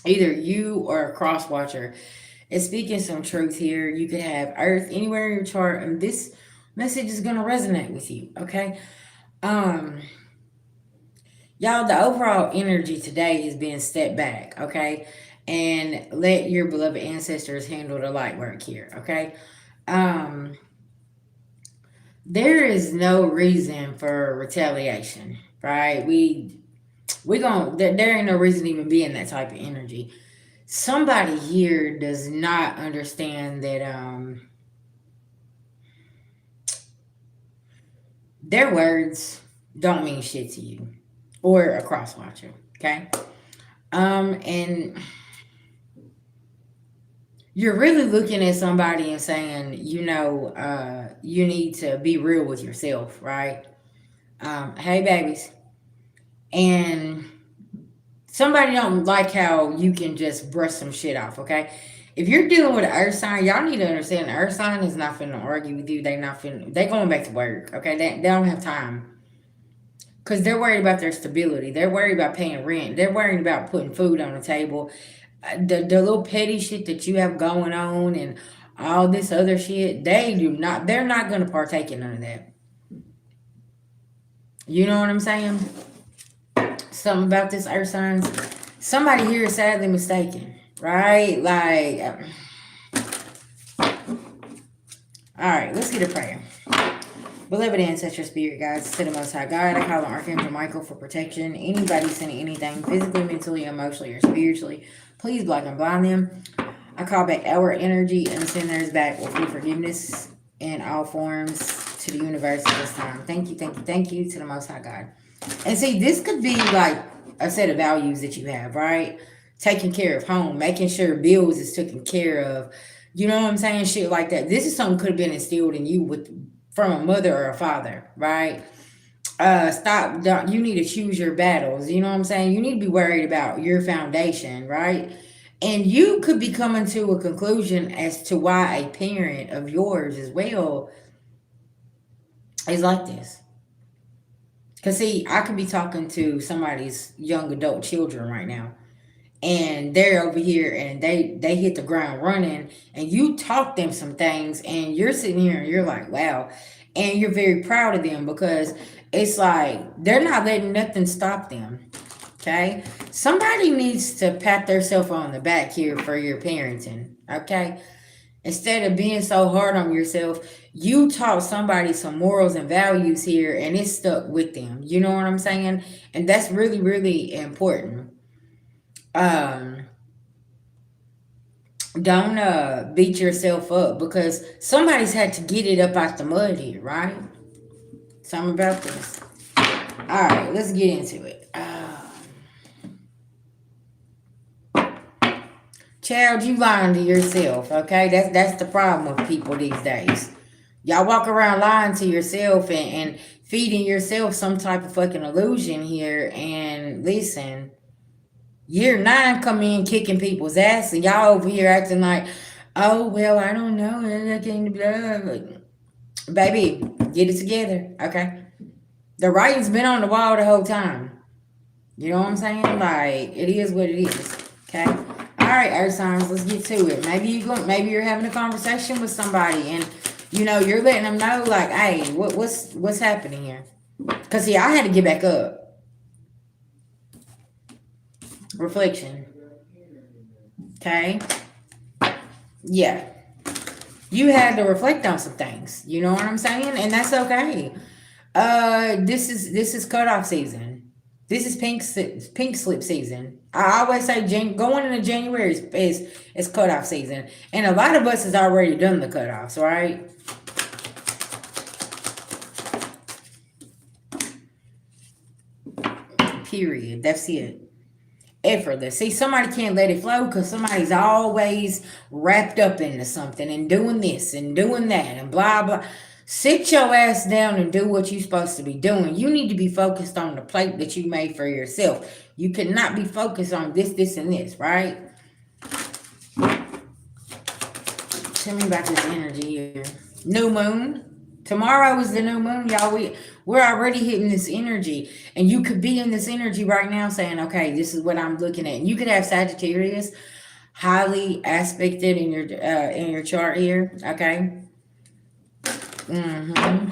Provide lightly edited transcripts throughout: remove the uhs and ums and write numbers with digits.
Either you or a cross watcher is speaking some truth here. You could have Earth anywhere in your chart, and this message is gonna resonate with you. Okay. Um, y'all, the overall energy today is being stepped back. Okay, and let your beloved ancestors handle the light work here. Okay. Um, there is no reason for retaliation, right? We gon' there ain't no reason to even be in that type of energy. Somebody here does not understand that their words don't mean shit to you or a cross watcher. Okay. And you're really looking at somebody and saying, you need to be real with yourself, right? Hey babies. And somebody don't like how you can just brush some shit off, okay? If you're dealing with an earth sign, y'all need to understand the earth sign is not finna argue with you. They going back to work, okay? They don't have time. Because they're worried about their stability. They're worried about paying rent. They're worried about putting food on the table. The little petty shit that you have going on and all this other shit, they're not gonna partake in none of that. You know what I'm saying? Something about this earth signs. Somebody here is sadly mistaken, right? Like, all right, let's get a prayer. Beloved ancestor spirit guides to the Most High God, I call on Archangel Michael for protection. Anybody sending anything physically, mentally, emotionally, or spiritually, please block and blind them. I call back our energy and send theirs back with forgiveness in all forms to the universe at this time. Thank you to the Most High God. And see, this could be like a set of values that you have, right? Taking care of home, making sure bills is taken care of. You know what I'm saying? Shit like that. This is something could have been instilled in you from a mother or a father, right? Stop. You need to choose your battles. You know what I'm saying? You need to be worried about your foundation, right? And you could be coming to a conclusion as to why a parent of yours as well is like this. Because, see, I could be talking to somebody's young adult children right now, and they're over here and they hit the ground running, and you taught them some things, and you're sitting here and you're like, wow. And you're very proud of them because it's like they're not letting nothing stop them. Okay? Somebody needs to pat themselves on the back here for your parenting. Okay? Instead of being so hard on yourself, you taught somebody some morals and values here and it stuck with them. You know what I'm saying? And that's really, really important. Um, don't beat yourself up because somebody's had to get it up out the mud here, right? Something about this. All right, let's get into it. Child, you lying to yourself, okay? That's the problem with people these days. Y'all walk around lying to yourself and feeding yourself some type of fucking illusion here. And listen, year 9 come in kicking people's ass, and y'all over here acting like, oh well, I don't know, baby, get it together, okay? The writing's been on the wall the whole time. You know what I'm saying? Like, it is what it is. Okay. All right, earth signs, let's get to it. Maybe you're having a conversation with somebody and you're letting them know like, hey, what's happening here? Cause see, I had to get back up. Reflection. Okay. Yeah. You had to reflect on some things. You know what I'm saying? And that's okay. This is cutoff season. This is pink slip season. I always say going into January is cutoff season, and a lot of us has already done the cutoffs, right? Period. That's it. Effortless. See, somebody can't let it flow because somebody's always wrapped up into something and doing this and doing that and blah blah. Sit your ass down and do what you're supposed to be doing. You need to be focused on the plate that you made for yourself. You cannot be focused on this, and this, right? Tell me about this energy here. New moon. Tomorrow is the new moon, y'all. We're already hitting this energy. And you could be in this energy right now saying, okay, this is what I'm looking at. And you could have Sagittarius highly aspected in your chart here. Okay. Mm-hmm.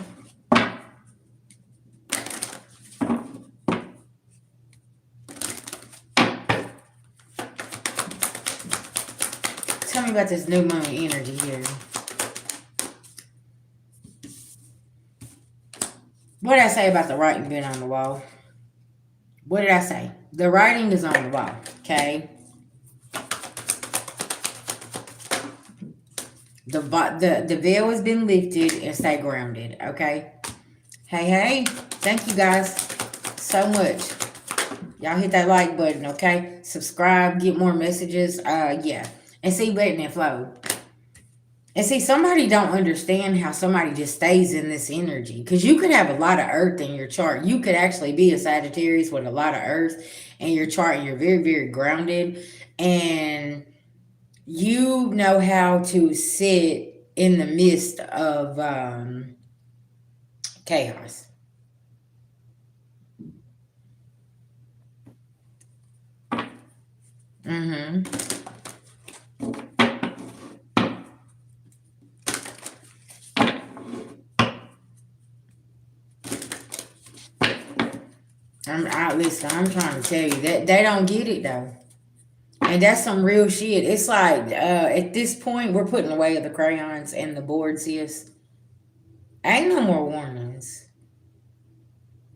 Tell me about this new moon energy here. What did I say about the writing being on the wall? What did I say? The writing is on the wall, okay? The veil has been lifted and stay grounded, okay? Hey, thank you guys so much. Y'all hit that like button, okay? Subscribe, get more messages, yeah. And see, letting it flow. And see, somebody don't understand how somebody just stays in this energy. Because you could have a lot of earth in your chart. You could actually be a Sagittarius with a lot of earth in your chart. And you're very, very grounded. And you know how to sit in the midst of chaos. Mm-hmm. Listen, I'm trying to tell you that they don't get it though. And that's some real shit. It's like at this point we're putting away the crayons and the boards, sis. Ain't no more warnings.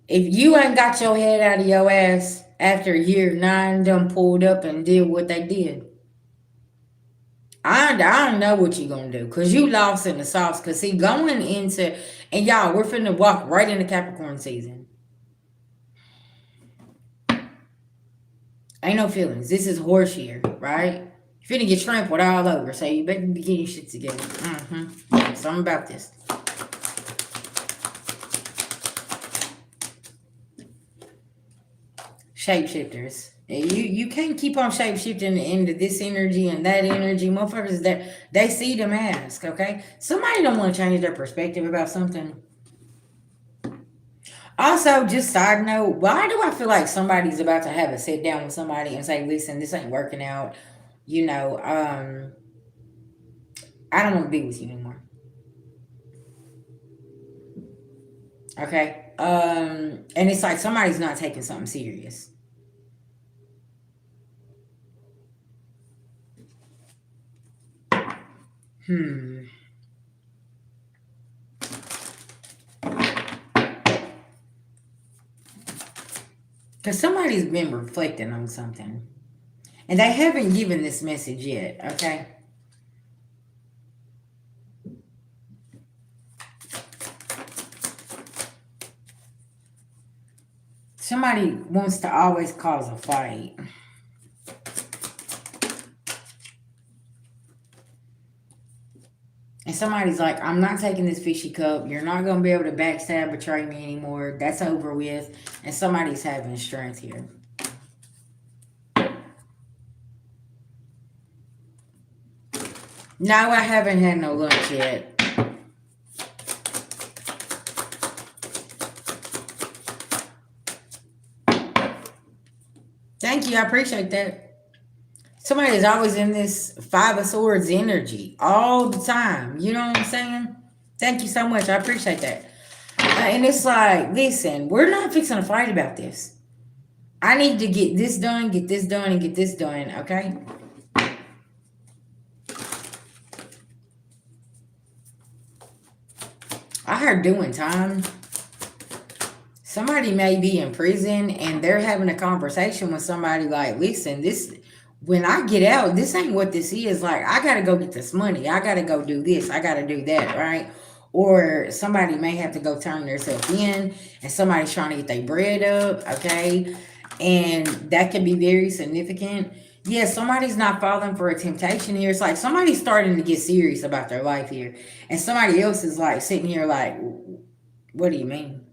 If you ain't got your head out of your ass after year 9 done pulled up and did what they did, I don't know what you gonna do. Cause you lost in the sauce. Cause see, going into, and y'all, we're finna walk right into Capricorn season. Ain't no feelings. This is horse year, right? You're finna get trampled all over, so you better be getting your shit together. Something about this. Shapeshifters. You can't keep on shapeshifting into this energy and that energy. Motherfuckers, that they see the mask, okay? Somebody don't want to change their perspective about something. Also, just side note, why do I feel like somebody's about to have a sit down with somebody and say, listen, this ain't working out. You know, I don't want to be with you anymore. Okay? And it's like somebody's not taking something serious. Because somebody's been reflecting on something. And they haven't given this message yet, okay? Somebody wants to always cause a fight. And somebody's like, I'm not taking this fishy cup. You're not going to be able to backstab, betray me anymore. That's over with. And somebody's having strength here. No, I haven't had no lunch yet. Thank you. I appreciate that. Somebody is always in this Five of Swords energy all the time. You know what I'm saying? Thank you so much. I appreciate that. And it's like, listen, we're not fixing to fight about this. I need to get this done, get this done, and get this done, okay? I heard doing time. Somebody may be in prison and they're having a conversation with somebody like, listen, this, when I get out, this ain't what this is. Like, I got to go get this money. I got to go do this. I got to do that, right? Or somebody may have to go turn themselves in and somebody's trying to get their bread up, okay? And that can be very significant. Yeah, somebody's not falling for a temptation here. It's like somebody's starting to get serious about their life here. And somebody else is like sitting here like, what do you mean?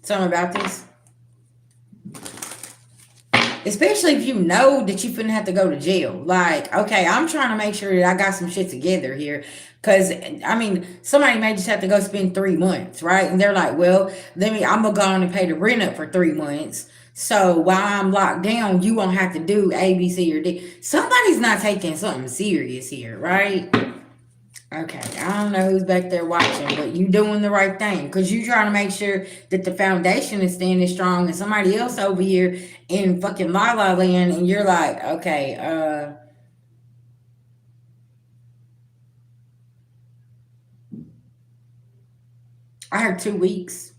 Something about this? Especially if you know that you finna have to go to jail. Like, okay, I'm trying to make sure that I got some shit together here. Cause I mean, somebody may just have to go spend 3 months, right? And they're like, well, I'm gonna go on and pay the rent up for 3 months. So while I'm locked down, you won't have to do A, B, C, or D. Somebody's not taking something serious here, right? Okay, I don't know who's back there watching, but you doing the right thing because you trying to make sure that the foundation is standing strong, and somebody else over here in fucking la la land, and you're like, okay, I heard 2 weeks.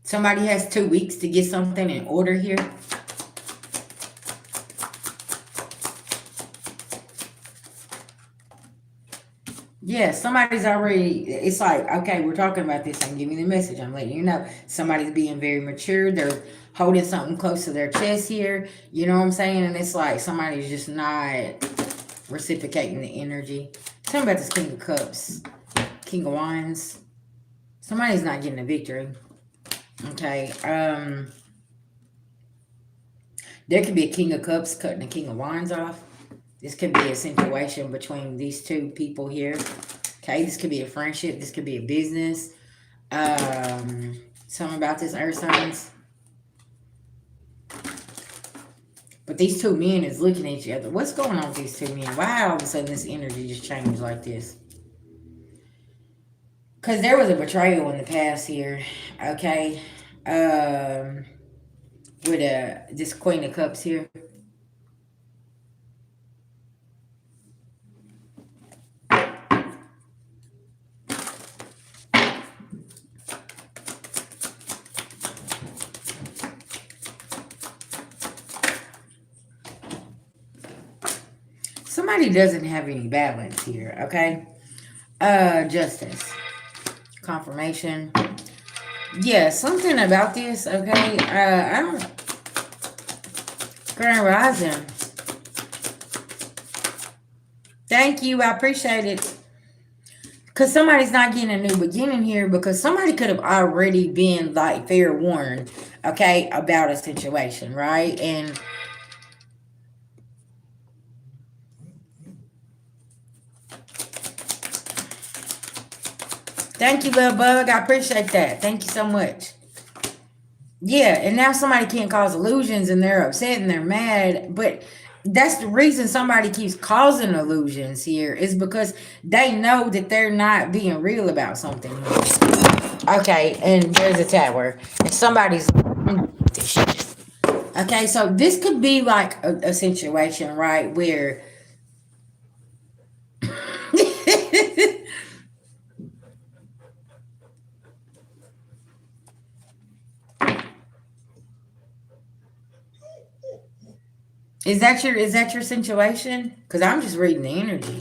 Somebody has 2 weeks to get something in order here. Yeah, somebody's already, it's like, okay, we're talking about this. I'm giving you the message. I'm letting you know. Somebody's being very mature. They're holding something close to their chest here. You know what I'm saying? And it's like somebody's just not reciprocating the energy. Tell me about this King of Cups, King of Wands. Somebody's not getting a victory. Okay. There could be a King of Cups cutting a King of Wands off. This could be a situation between these two people here. Okay, this could be a friendship. This could be a business. Something about this earth signs. But these two men is looking at each other. What's going on with these two men? Why all of a sudden this energy just changed like this? Because there was a betrayal in the past here. Okay. With this Queen of Cups here. Somebody doesn't have any balance here, okay? Justice. Confirmation. Yeah, something about this, okay? I don't... Grand Rising. Thank you, I appreciate it. Because somebody's not getting a new beginning here because somebody could have already been, like, fair warned, okay, about a situation, right? And... Thank you, little bug. I appreciate that. Thank you so much. Yeah, and now somebody can't cause illusions and they're upset and they're mad. But that's the reason somebody keeps causing illusions here is because they know that they're not being real about something. Okay, and there's a tower. And somebody's... Okay, so this could be like a situation, right, where... Is that your situation? Because I'm just reading the energy.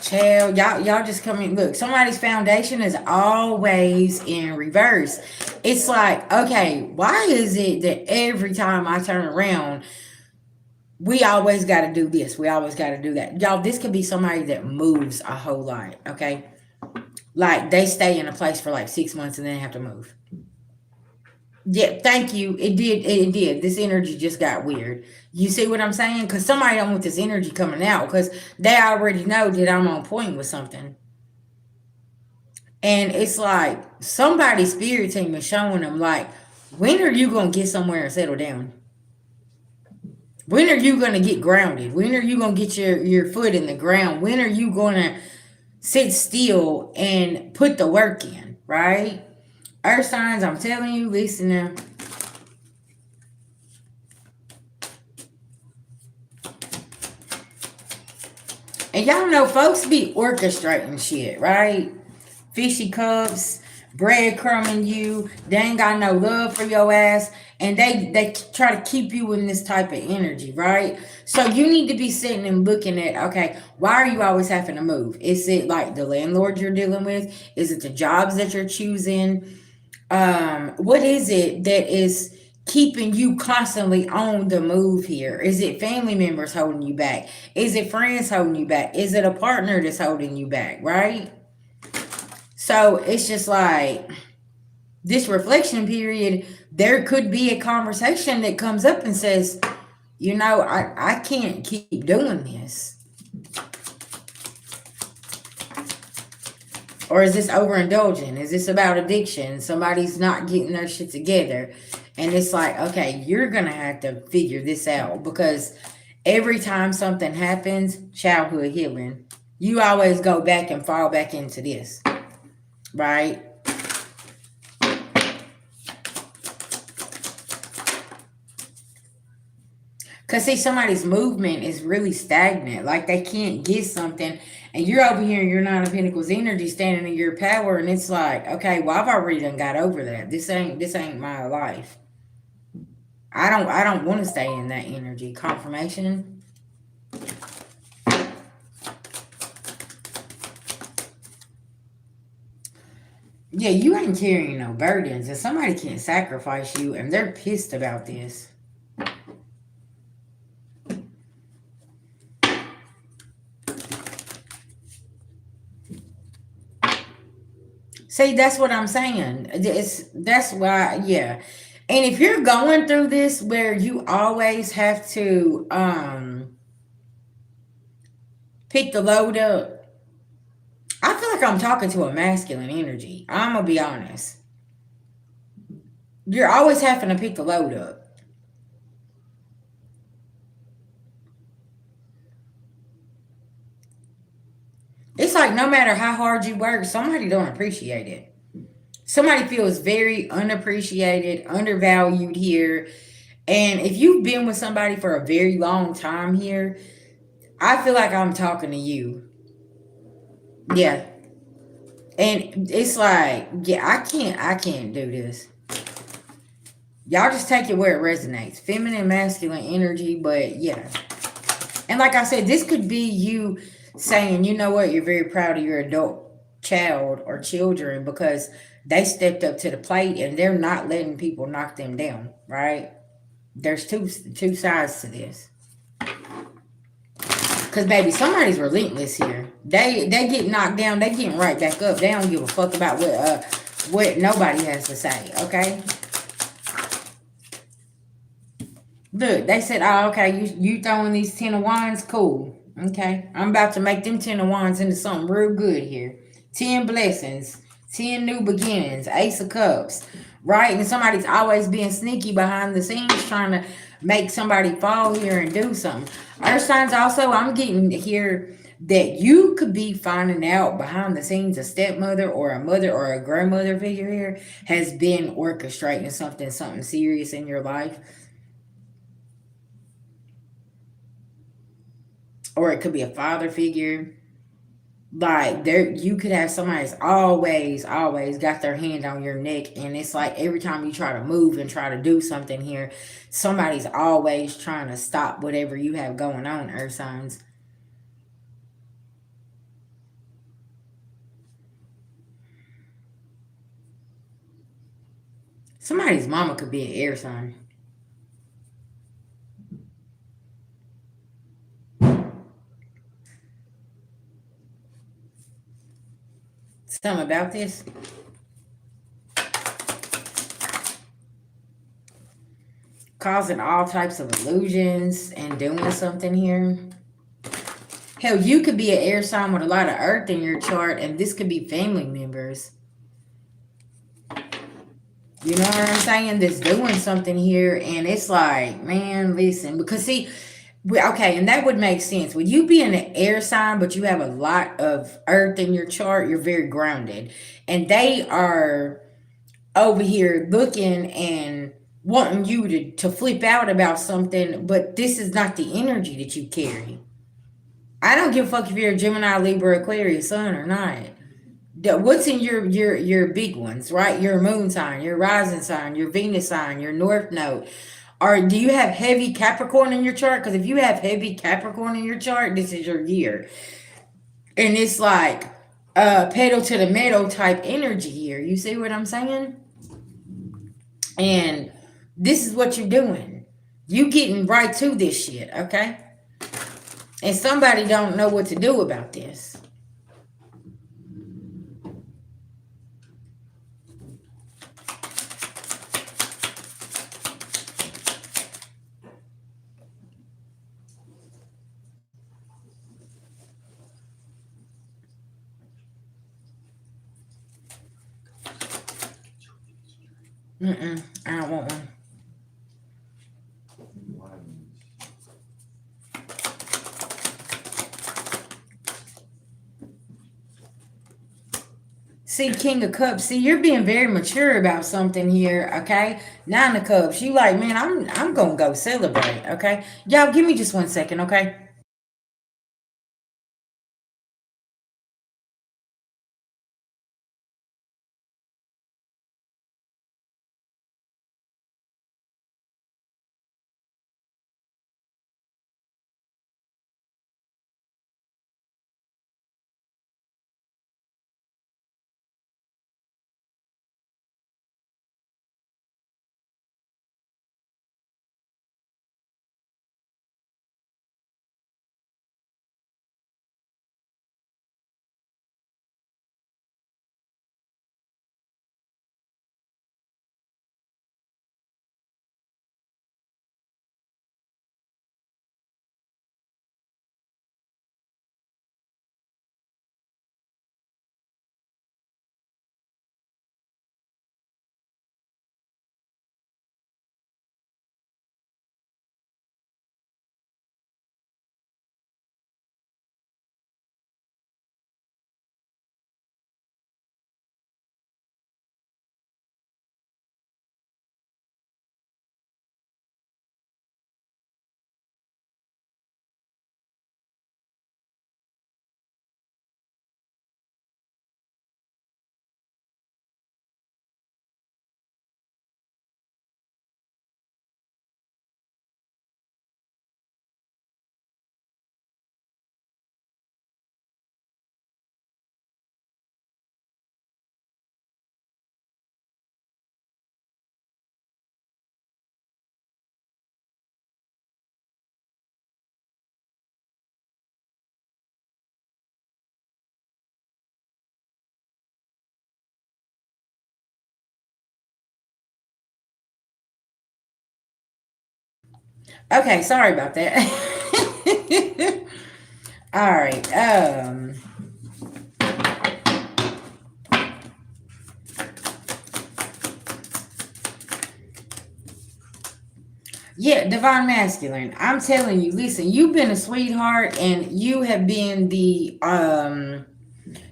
Child, y'all just come in. Look, somebody's foundation is always in reverse. It's like, okay, why is it that every time I turn around, we always got to do this. We always got to do that. Y'all, this could be somebody that moves a whole lot, okay? Like, they stay in a place for like 6 months and then have to move. Yeah, thank you. It did. It did. This energy just got weird. You see what I'm saying? Because somebody don't want this energy coming out because they already know that I'm on point with something. And it's like somebody's spirit team is showing them like, when are you going to get somewhere and settle down? When are you going to get grounded? When are you going to get your foot in the ground? When are you going to sit still and put the work in, right? Earth signs, I'm telling you, listen now. And y'all know folks be orchestrating shit, right? Fishy cups, breadcrumbing you. They ain't got no love for your ass. And they try to keep you in this type of energy, right? So you need to be sitting and looking at, okay, why are you always having to move? Is it like the landlord you're dealing with? Is it the jobs that you're choosing? What is it that is keeping you constantly on the move here? Is it family members holding you back? Is it friends holding you back? Is it a partner that's holding you back, right? So it's just like this reflection period, there could be a conversation that comes up and says, you know, I can't keep doing this. Or is this overindulging? Is this about addiction? Somebody's not getting their shit together. And it's like, okay, you're going to have to figure this out, because every time something happens, childhood healing, you always go back and fall back into this, right? Because, see, somebody's movement is really stagnant. Like, they can't get something. And you're over here in your Nine of Pentacles energy, standing in your power. And it's like, okay, well, I've already done got over that. This ain't my life. I don't want to stay in that energy. Confirmation. Yeah, you ain't carrying no burdens. And somebody can't sacrifice you. And they're pissed about this. See, that's what I'm saying. That's why, yeah. And if you're going through this where you always have to pick the load up, I feel like I'm talking to a masculine energy. I'm going to be honest. You're always having to pick the load up. It's like no matter how hard you work, somebody don't appreciate it. Somebody feels very unappreciated, undervalued here. And if you've been with somebody for a very long time here, I feel like I'm talking to you. Yeah. And it's like, yeah, I can't do this. Y'all just take it where it resonates. Feminine, masculine energy, but yeah. And like I said, this could be you saying, you know what, you're very proud of your adult child or children because they stepped up to the plate and they're not letting people knock them down, right? There's two sides to this. Because, baby, somebody's relentless here. They get knocked down, they getting right back up. They don't give a fuck about what nobody has to say, okay? Look, they said, oh, okay, you throwing these 10 of wands? Cool. Okay. I'm about to make them 10 of wands into something real good here. 10 blessings. 10 new beginnings. Ace of cups. Right? And somebody's always being sneaky behind the scenes trying to make somebody fall here and do something. Earth signs also, I'm getting here that you could be finding out behind the scenes a stepmother or a mother or a grandmother figure here has been orchestrating something serious in your life. Or it could be a father figure. Like, there, you could have somebody that's always got their hand on your neck. And it's like every time you try to move and try to do something here, somebody's always trying to stop whatever you have going on, earth signs. Somebody's mama could be an air sign. Something about this. Causing all types of illusions and doing something here. Hell, you could be an air sign with a lot of earth in your chart, and this could be family members. You know what I'm saying? That's doing something here, and it's like, man, listen, because see, okay, and that would make sense. With you being an air sign, but you have a lot of earth in your chart, you're very grounded. And they are over here looking and wanting you to flip out about something, but this is not the energy that you carry. I don't give a fuck if you're a Gemini, Libra, Aquarius, Sun or not. What's in your big ones, right? Your moon sign, your rising sign, your Venus sign, your North Node. Or do you have heavy Capricorn in your chart? Because if you have heavy Capricorn in your chart, this is your year. And it's like pedal to the metal type energy here. You see what I'm saying? And this is what you're doing. You getting right to this shit, okay? And somebody don't know what to do about this. I don't want one. See, King of Cups. See, you're being very mature about something here, okay? Nine of Cups. You like, man, I'm gonna go celebrate, okay? Y'all, give me just 1 second, okay? Okay, sorry about that. All right. Yeah, divine masculine. I'm telling you, listen, you've been a sweetheart and you have been the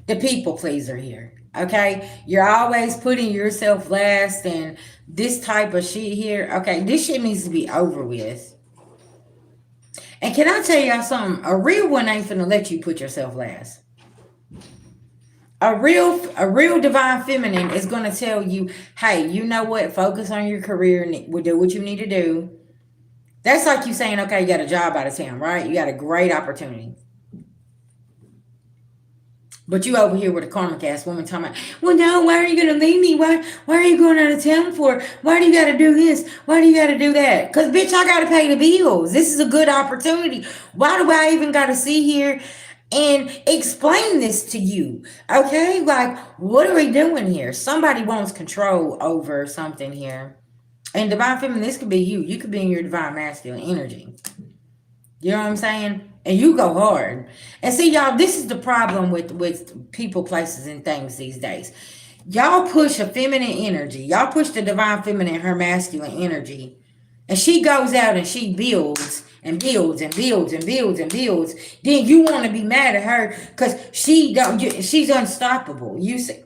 people pleaser here. Okay? You're always putting yourself last and this type of shit here. Okay, this shit needs to be over with. And can I tell y'all something? A real one ain't finna let you put yourself last. A real divine feminine is gonna tell you, hey, you know what? Focus on your career and do what you need to do. That's like you saying, okay, you got a job out of town, right? You got a great opportunity. But you over here with a karmic ass woman talking about, well, no, why are you going to leave me? Why are you going out of town for? Why do you got to do this? Why do you got to do that? Because, bitch, I got to pay the bills. This is a good opportunity. Why do I even got to sit here and explain this to you? Okay? Like, what are we doing here? Somebody wants control over something here. And divine feminine, this could be you. You could be in your divine masculine energy. You know what I'm saying? And you go hard. And see, y'all, this is the problem with people, places, and things these days. Y'all push a feminine energy. Y'all push the divine feminine, her masculine energy. And she goes out and she builds and builds and builds and builds and builds. Then you want to be mad at her because she's unstoppable. You see,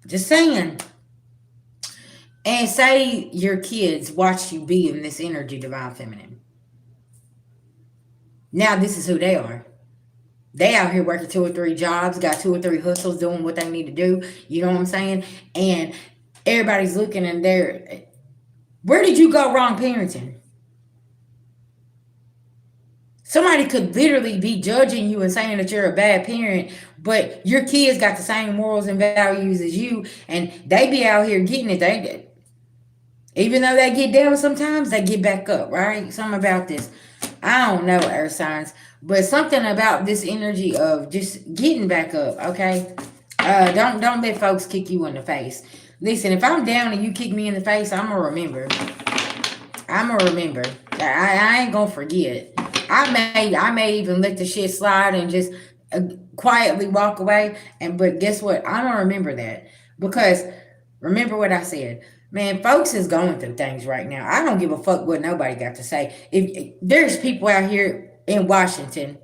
just saying. And say your kids watch you be in this energy, divine feminine. Now this is who they are. They out here working 2 or 3 jobs, got 2 or 3 hustles, doing what they need to do. You know what I'm saying? And everybody's looking and they're, where did you go wrong parenting? Somebody could literally be judging you and saying that you're a bad parent, but your kids got the same morals and values as you, and they be out here getting it. They, even though they get down sometimes, they get back up, right? Something about this. I don't know, earth signs, but something about this energy of just getting back up, okay? Don't let folks kick you in the face. Listen, if I'm down and you kick me in the face, I'm gonna remember. I'm gonna remember. I ain't gonna forget. I may even let the shit slide and just quietly walk away. And but guess what? I'm gonna remember that because Remember what I said. Man, folks is going through things right now. I don't give a fuck what nobody got to say. If there's people out here in Washington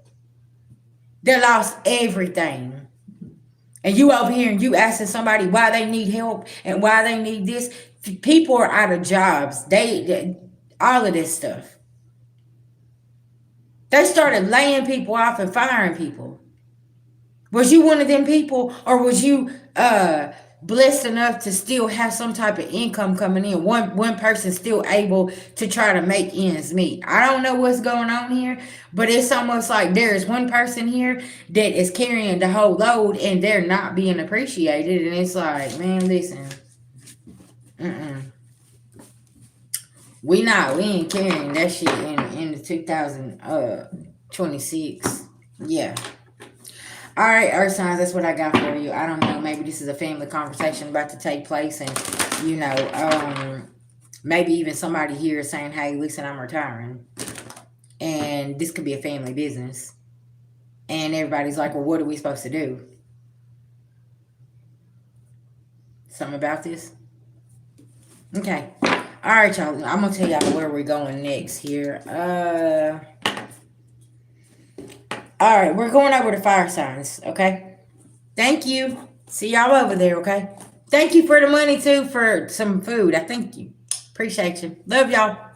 that lost everything, and you over here and you asking somebody why they need help and why they need this, people are out of jobs. They all of this stuff. They started laying people off and firing people. Was you one of them people, or was you blessed enough to still have some type of income coming in? One person still able to try to make ends meet. I don't know what's going on here, but it's almost like there is one person here that is carrying the whole load and they're not being appreciated. And it's like, man, listen, we ain't carrying that shit in the 2026. Yeah. All right, Earth signs, that's what I got for you. I don't know, maybe this is a family conversation about to take place, and, maybe even somebody here is saying, hey, listen, I'm retiring. And this could be a family business. And everybody's like, well, what are we supposed to do? Something about this? Okay. All right, y'all. I'm going to tell y'all where we're going next here. All right, we're going over to fire signs, okay? Thank you. See y'all over there, okay? Thank you for the money, too, for some food. I thank you. Appreciate you. Love y'all.